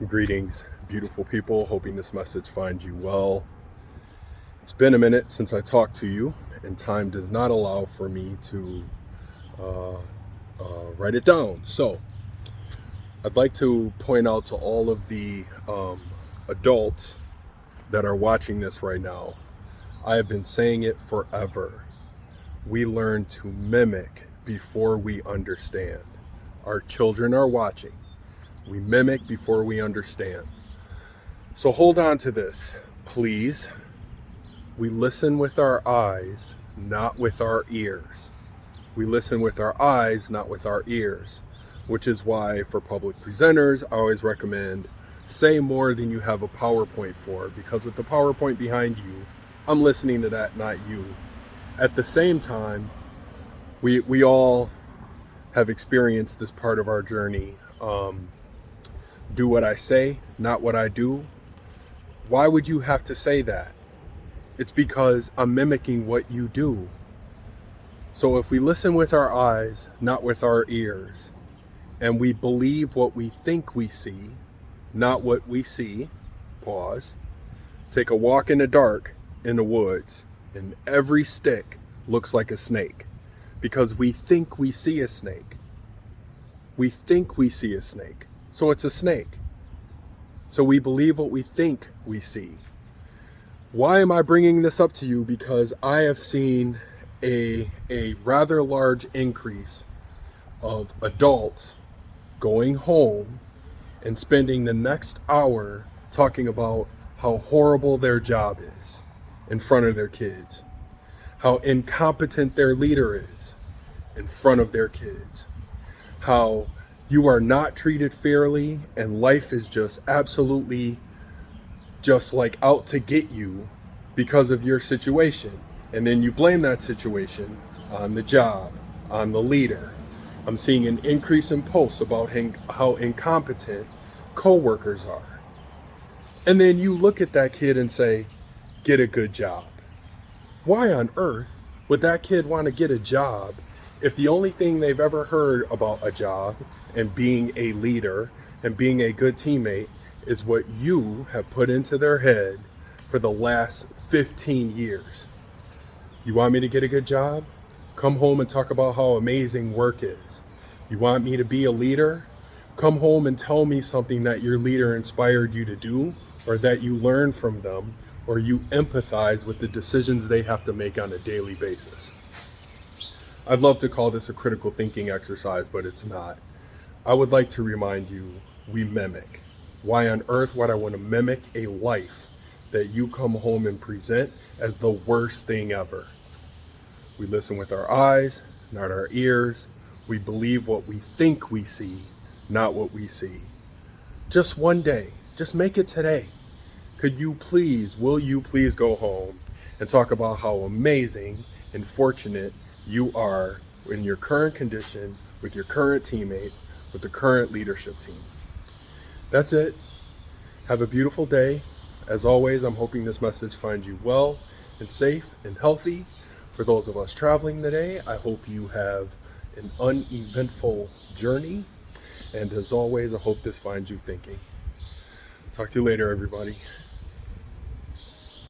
Greetings, beautiful people. Hoping this message finds you well. It's been a minute since I talked to you, and time does not allow for me to write it down. So I'd like to point out to all of the adults that are watching this right now, I have been saying it forever. We learn to mimic before we understand. Our children are watching. We mimic before we understand. So hold on to this, please. We listen with our eyes, not with our ears. We listen with our eyes, not with our ears, which is why for public presenters, I always recommend say more than you have a PowerPoint for, because with the PowerPoint behind you, I'm listening to that, not you. At the same time, we all have experienced this part of our journey. Do what I say, not what I do. Why would you have to say that? It's because I'm mimicking what you do. So if we listen with our eyes, not with our ears, and we believe what we think we see, not what we see, pause, take a walk in the dark in the woods, and every stick looks like a snake because we think we see a snake. We think we see a snake. So it's a snake. So we believe what we think we see. Why am I bringing this up to you? Because I have seen a rather large increase of adults going home and spending the next hour talking about how horrible their job is in front of their kids, how incompetent their leader is in front of their kids, how you are not treated fairly and life is just absolutely just like out to get you because of your situation. And then you blame that situation on the job, on the leader. I'm seeing an increase in posts about how incompetent coworkers are. And then you look at that kid and say, get a good job. Why on earth would that kid want to get a job if the only thing they've ever heard about a job and being a leader and being a good teammate is what you have put into their head for the last 15 years? You want me to get a good job? Come home and talk about how amazing work is. You want me to be a leader? Come home and tell me something that your leader inspired you to do, or that you learn from them, or you empathize with the decisions they have to make on a daily basis. I'd love to call this a critical thinking exercise, but it's not. I would like to remind you, we mimic. Why on earth would I want to mimic a life that you come home and present as the worst thing ever? We listen with our eyes, not our ears. We believe what we think we see, not what we see. Just one day, just make it today. Will you please go home and talk about how amazing and fortunate you are in your current condition, with your current teammates, with the current leadership team. That's it. Have a beautiful day. As always, I'm hoping this message finds you well and safe and healthy. For those of us traveling today, I hope you have an uneventful journey. And as always, I hope this finds you thinking. Talk to you later, everybody.